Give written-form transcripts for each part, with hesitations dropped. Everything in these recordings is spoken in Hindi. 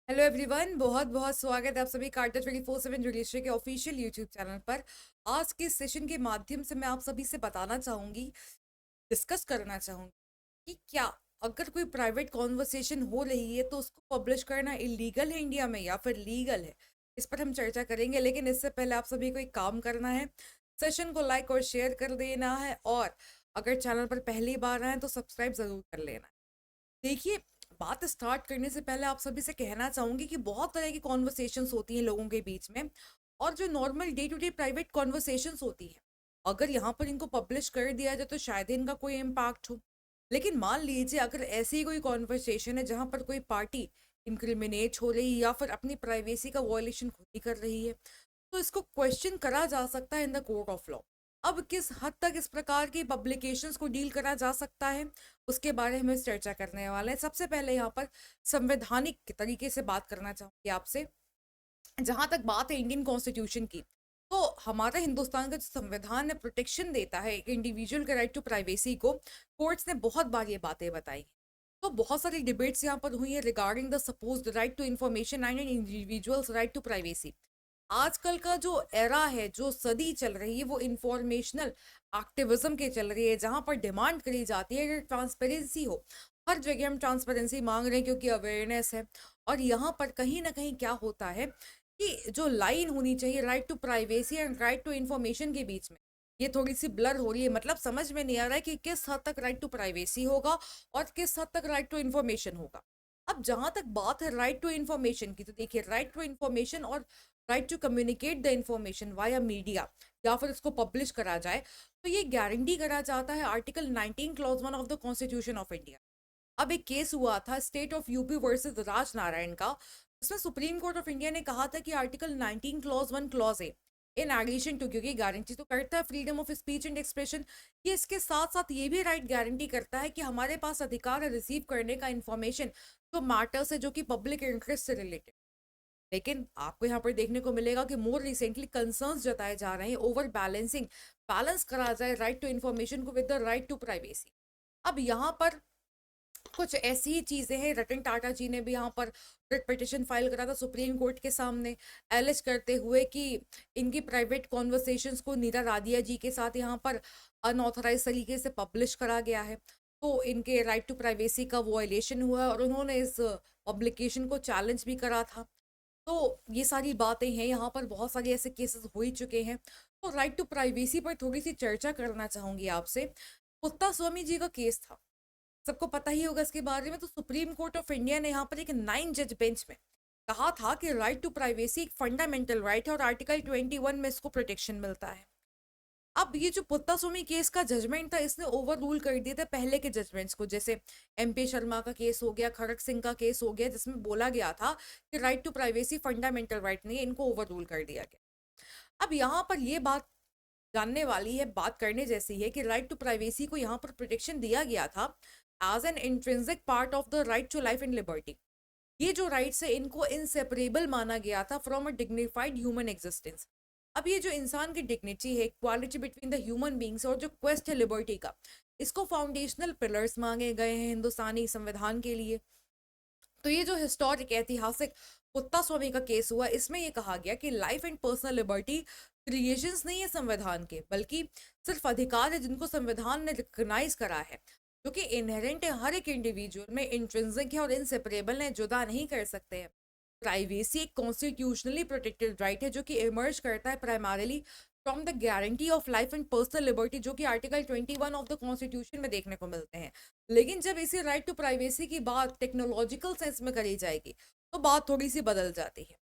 हेलो एवरीवन, बहुत बहुत स्वागत है आप सभी कार्टर 24/7 जुडिशरी के ऑफिशियल यूट्यूब चैनल पर। आज के सेशन के माध्यम से मैं आप सभी से बताना चाहूंगी, डिस्कस करना चाहूंगी कि क्या अगर कोई प्राइवेट कॉन्वर्सेशन हो रही है तो उसको पब्लिश करना इलीगल है इंडिया में या फिर लीगल है। इस पर हम चर्चा करेंगे, लेकिन इससे पहले आप सभी को एक काम करना है। सेशन को लाइक और शेयर कर देना है, और अगर चैनल पर पहली बार आए तो सब्सक्राइब जरूर कर लेना है। देखिए, बात स्टार्ट करने से पहले आप सभी से कहना चाहूंगी कि बहुत तरह की कॉन्वर्सेशंस होती हैं लोगों के बीच में, और जो normal day to day private conversations होती हैं, अगर यहाँ पर इनको पब्लिश कर दिया जाए तो शायद ही इनका कोई इम्पैक्ट हो। लेकिन मान लीजिए अगर ऐसी कोई कॉन्वर्सेशन है जहाँ पर कोई पार्टी इंक्रिमिनेट हो रही है या फिर अपनी प्राइवेसी का वॉयलेशन खुद ही कर रही है, तो इसको क्वेश्चन करा जा सकता है in the court of law. अब किस हद तक इस प्रकार की पब्लिकेशंस को डील करा जा सकता है, उसके बारे में चर्चा करने वाले हैं। सबसे पहले यहाँ पर संवैधानिक तरीके से बात करना चाहूंगी आपसे। जहां तक बात है इंडियन कॉन्स्टिट्यूशन की, तो हमारा हिंदुस्तान का जो संविधान है प्रोटेक्शन देता है एक इंडिविजुअल के राइट टू प्राइवेसी को। कोर्ट्स ने बहुत बार ये बातें बताई। तो बहुत सारी डिबेट्स यहाँ पर हुई है regarding the supposed right to information and an individual's right to privacy. आजकल का जो एरा है, जो सदी चल रही है, वो इंफॉर्मेशनल एक्टिविज्म के चल रही है, जहां पर डिमांड करी जाती है कि ट्रांसपेरेंसी हो। हर जगह हम ट्रांसपेरेंसी मांग रहे हैं क्योंकि अवेयरनेस है। और यहाँ पर कहीं ना कहीं क्या होता है कि जो लाइन होनी चाहिए right to privacy and right to information के बीच में, ये थोड़ी सी ब्लर हो रही है। मतलब समझ में नहीं आ रहा है कि किस हद तक राइट टू प्राइवेसी होगा और किस हद तक राइट टू इंफॉर्मेशन होगा। अब जहां तक बात है राइट टू इंफॉर्मेशन की, तो देखिए, राइट टू इंफॉर्मेशन और right to communicate the information via media, या फिर इसको पब्लिश करा जाए, तो ये गारंटी करा जाता है article 19 clause 1 of the constitution of India. अब एक केस हुआ था state of UP versus Raj Narayan का। इसमें सुप्रीम कोर्ट ऑफ इंडिया ने कहा था कि article 19 clause 1 clause A, in addition to, क्योंकि गारंटी तो करता है freedom of speech and expression, ये इसके साथ साथ ये भी राइट गारंटी करता है कि हमारे पास अधिकार है रिसीव करने का इंफॉर्मेशन जो मैटर्स है, जो कि पब्लिक इंटरेस्ट से रिलेटेड। लेकिन आपको यहाँ पर देखने को मिलेगा कि मोर रिसेंटली कंसर्न्स जताए जा रहे हैं ओवर बैलेंसिंग, बैलेंस करा जाए राइट टू इन्फॉर्मेशन को with the right to privacy. अब यहाँ पर कुछ ऐसी ही चीजें हैं। रतन टाटा जी ने भी यहाँ पर रिट पिटिशन फाइल करा था सुप्रीम कोर्ट के सामने, एलिज करते हुए कि इनकी प्राइवेट कॉन्वर्सेशंस को नीरा रादिया जी के साथ यहाँ पर अनऑथराइज तरीके से पब्लिश करा गया है। तो इनके राइट टू प्राइवेसी का वॉयलेशन हुआ है और उन्होंने इस पब्लिकेशन को चैलेंज भी करा था। तो ये सारी बातें हैं, यहाँ पर बहुत सारे ऐसे केसेस हो ही चुके हैं। तो राइट टू प्राइवेसी पर थोड़ी सी चर्चा करना चाहूंगी आपसे। पुत्ता स्वामी जी का केस था, सबको पता ही होगा इसके बारे में। तो सुप्रीम कोर्ट ऑफ इंडिया ने यहाँ पर एक 9 जज बेंच में कहा था कि राइट टू प्राइवेसी एक फंडामेंटल राइट है और आर्टिकल 21 में इसको प्रोटेक्शन मिलता है। अब ये जो पुत्ता स्वामी केस का जजमेंट था, इसने ओवर रूल कर दिए थे पहले के जजमेंट्स को, जैसे MP शर्मा का केस हो गया, खड़ग सिंह का केस हो गया, जिसमें बोला गया था कि right to privacy fundamental right नहीं है, इनको ओवर रूल कर दिया गया। अब यहाँ पर ये बात जानने वाली है, बात करने जैसी है कि राइट टू प्राइवेसी को यहाँ पर प्रोटेक्शन दिया गया था as an intrinsic part of the right to life and liberty. ये जो राइट्स है इनको इनसेपरेबल माना गया था from a dignified human existence. अब ये जो इंसान की डिग्निटी है, equality between the human beings, और जो क्वेस्ट है लिबर्टी का, इसको फाउंडेशनल पिलर्स मांगे गए हैं हिंदुस्तानी संविधान के लिए। तो ये जो हिस्टोरिक ऐतिहासिक कुत्ता स्वामी का केस हुआ, इसमें ये कहा गया कि life and personal liberty creations नहीं है संविधान के, बल्कि सिर्फ अधिकार है जिनको संविधान ने रिकॉग्नाइज करा है, जो कि इनहेरेंट है हर एक इंडिविजुअल में, इंट्रिंसिक है और इनसेपरेबल है, जुदा नहीं कर सकते हैं। प्राइवेसी एक कॉन्स्टिट्यूशनली प्रोटेक्टेड राइट है जो कि इमर्ज करता है primarily from the guarantee of life and personal liberty, जो कि आर्टिकल 21 ऑफ द कॉन्स्टिट्यूशन में देखने को मिलते हैं। लेकिन जब इसी राइट टू प्राइवेसी की बात टेक्नोलॉजिकल सेंस में करी जाएगी, तो बात थोड़ी सी बदल जाती है।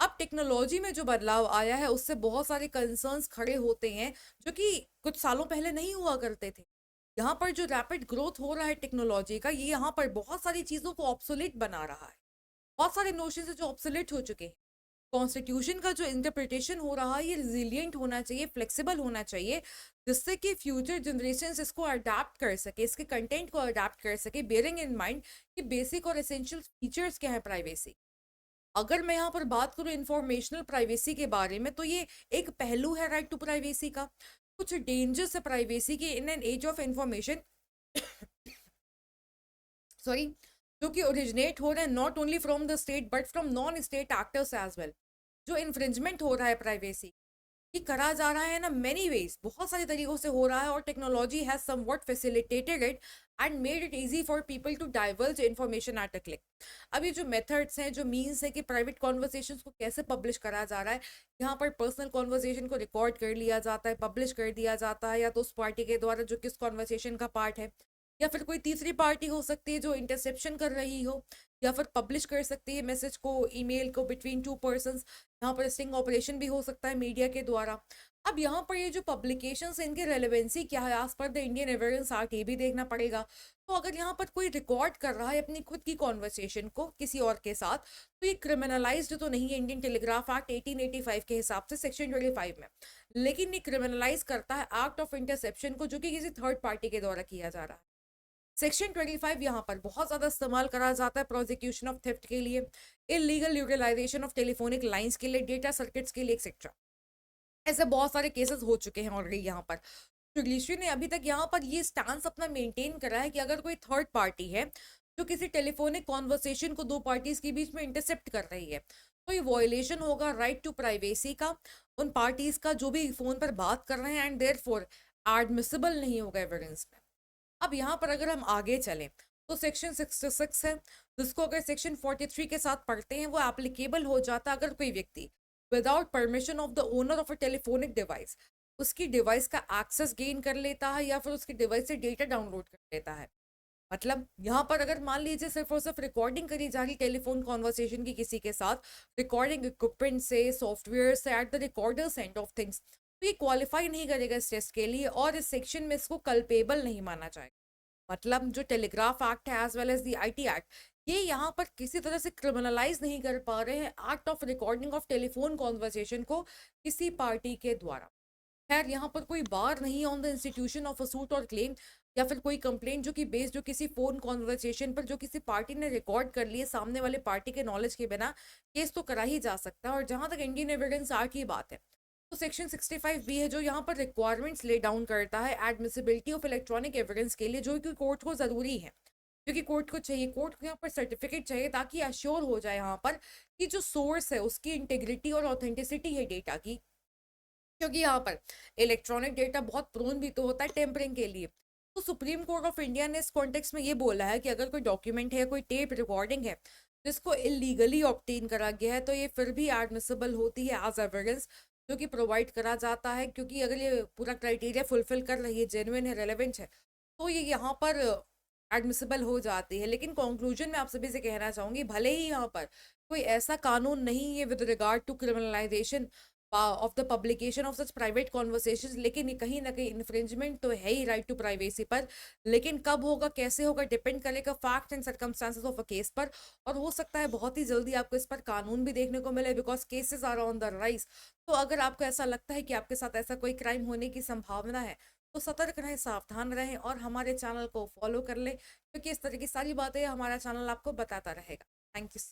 अब टेक्नोलॉजी में जो बदलाव आया है उससे बहुत सारे कंसर्न्स खड़े होते हैं, जो कि कुछ सालों पहले नहीं हुआ करते थे। यहाँ पर जो रैपिड ग्रोथ हो रहा है टेक्नोलॉजी का, ये यहाँ पर बहुत सारी चीज़ों को ऑब्सोलेट बना रहा है। बहुत सारे नोशन है जो ऑब्सोलेट हो चुके हैं। कॉन्स्टिट्यूशन का जो इंटरप्रिटेशन हो रहा है, ये रिजिलियंट होना चाहिए, फ्लेक्सिबल होना चाहिए, जिससे कि फ्यूचर जनरेशन इसको अडेप्ट कर सके, इसके कंटेंट को अडेप्ट कर सके, बेयरिंग इन माइंड कि बेसिक और एसेंशियल फीचर्स क्या है प्राइवेसी। अगर मैं यहाँ पर बात करूँ इंफॉर्मेशनल प्राइवेसी के बारे में, तो ये एक पहलू है राइट टू प्राइवेसी का। कुछ डेंजर्स है प्राइवेसी के in an age of information, sorry, जो कि ओरिजिनेट हो रहे हैं not only from the state but from non state actors as well. जो इन्फ्रिंजमेंट हो रहा है प्राइवेसी ये करा जा रहा है ना मेनी वेज, बहुत सारे तरीकों से हो रहा है, और technology has somewhat facilitated it and made it easy for people to diverge information at a click. अब ये जो मेथड्स हैं, जो मीन्स है कि प्राइवेट कॉन्वर्सेशंस को कैसे पब्लिश करा जा रहा है, यहाँ पर पर्सनल कॉन्वर्सेशन को रिकॉर्ड कर लिया जाता है, पब्लिश कर दिया जाता है, या तो उस पार्टी के द्वारा जो कि उस कॉन्वर्सेशन का पार्ट है, या फिर कोई तीसरी पार्टी हो सकती है जो इंटरसेप्शन कर रही हो, या फिर पब्लिश कर सकती है मैसेज को, ईमेल को बिटवीन टू पर्सन्स। यहाँ पर स्टिंग ऑपरेशन भी हो सकता है मीडिया के द्वारा। अब यहाँ पर ये जो पब्लिकेशंस हैं इनकी रेलेवेंसी क्या है as per the Indian evidence act, ये भी देखना पड़ेगा। तो अगर यहाँ पर कोई रिकॉर्ड कर रहा है अपनी खुद की कॉन्वर्सेशन को किसी और के साथ, तो ये क्रिमिनलाइज्ड तो नहीं है इंडियन टेलीग्राफ एक्ट 1885 के हिसाब से सेक्शन 25 में, लेकिन ये क्रिमिनलाइज करता है एक्ट ऑफ इंटरसेप्शन को, जो कि किसी थर्ड पार्टी के द्वारा किया जा रहा है। सेक्शन 25 यहाँ पर बहुत ज़्यादा इस्तेमाल करा जाता है प्रोसिक्यूशन ऑफ थेफ्ट के लिए, illegal utilisation of telephonic lines के लिए, डेटा सर्किट्स के लिए, एक्सेट्रा। ऐसे बहुत सारे केसेस हो चुके हैं ऑलरेडी। यहाँ पर जुडिशरी ने अभी तक यहाँ पर ये स्टांस अपना मेंटेन करा है कि अगर कोई थर्ड पार्टी है जो किसी टेलीफोनिक कॉन्वर्सेशन को दो पार्टीज के बीच में इंटरसेप्ट कर रही है, तो ये वॉयलेशन होगा राइट टू प्राइवेसी का, उन पार्टीज का जो भी फोन पर बात कर रहे हैं, एंड देयरफॉर एडमिसिबल नहीं होगा एविडेंस में। अब यहाँ पर अगर हम आगे चलें तो सेक्शन 66 है, जिसको अगर सेक्शन 43 के साथ पढ़ते हैं वो एप्लीकेबल हो जाता है अगर कोई व्यक्ति without permission of the owner of a telephonic device उसकी डिवाइस का एक्सेस गेन कर लेता है, या फिर उसकी डिवाइस से डेटा डाउनलोड कर लेता है। मतलब यहाँ पर अगर मान लीजिए सिर्फ और सिर्फ रिकॉर्डिंग करी जा रही टेलीफोन कॉन्वर्सेशन की किसी के साथ, रिकॉर्डिंग इक्विपमेंट से, सॉफ्टवेयर से, at the recorders end of things, तो ये क्वालिफाई नहीं करेगा इस टेस्ट के लिए, और इस सेक्शन में इसको कल्पेबल नहीं माना जाएगा। मतलब जो टेलीग्राफ एक्ट है as well as the IT act, ये यहाँ पर किसी तरह से क्रिमिनलाइज नहीं कर पा रहे हैं act of recording of telephone conversation को किसी पार्टी के द्वारा। खैर यहाँ पर कोई बार नहीं on the institution of a suit और क्लेम, या फिर कोई कंप्लेंट जो कि बेस्ड जो किसी फोन कॉन्वर्सेशन पर जो किसी पार्टी ने रिकॉर्ड कर लिए सामने वाले पार्टी के नॉलेज के बिना, केस तो करा ही जा सकता है। और जहां तक इंडियन एविडेंस एक्ट की बात है, तो सेक्शन 65 भी है जो यहाँ पर रिक्वायरमेंट्स ले डाउन करता है एडमिसिबिलिटी ऑफ इलेक्ट्रॉनिक एविडेंस के लिए, जो कि कोर्ट को जरूरी है, क्योंकि कोर्ट को चाहिए, कोर्ट को यहाँ पर सर्टिफिकेट चाहिए ताकि अश्योर हो जाए यहाँ पर कि जो सोर्स है उसकी इंटेग्रिटी और ऑथेंटिसिटी है डेटा की। क्योंकि यहाँ पर इलेक्ट्रॉनिक डेटा बहुत प्रोन भी तो होता है टेम्परिंग के लिए। तो सुप्रीम कोर्ट ऑफ इंडिया ने इस कॉन्टेक्स्ट में ये बोला है कि अगर कोई डॉक्यूमेंट है, कोई टेप रिकॉर्डिंग है जिसको इलीगली ऑब्टेन करा गया है, तो ये फिर भी एडमिसिबल होती है एज एविडेंस, जो कि प्रोवाइड करा जाता है, क्योंकि अगर ये पूरा क्राइटेरिया फुलफिल कर रही है, जेन्युइन है, रेलेवेंट है, तो ये यहाँ पर एडमिसिबल हो जाती है। लेकिन कंक्लूजन में आप सभी से कहना चाहूंगी, भले ही यहाँ पर कोई ऐसा कानून नहीं है with regard to criminalisation of the publication of such private conversation, लेकिन ये कहीं ना कहीं इन्फ्रिंजमेंट तो है ही राइट टू प्राइवेसी पर। लेकिन कब होगा, कैसे होगा, डिपेंड करेगा fact and circumstances of a case पर, और हो सकता है बहुत ही जल्दी आपको इस पर कानून भी देखने को मिले, because cases are on the rise. तो अगर आपको ऐसा लगता है कि आपके साथ ऐसा कोई क्राइम होने की संभावना है, तो सतर्क रहें, सावधान रहें, और हमारे चैनल को फॉलो कर लें, क्योंकि इस तरह की सारी बातें हमारा चैनल आपको बताता रहेगा। Thank you.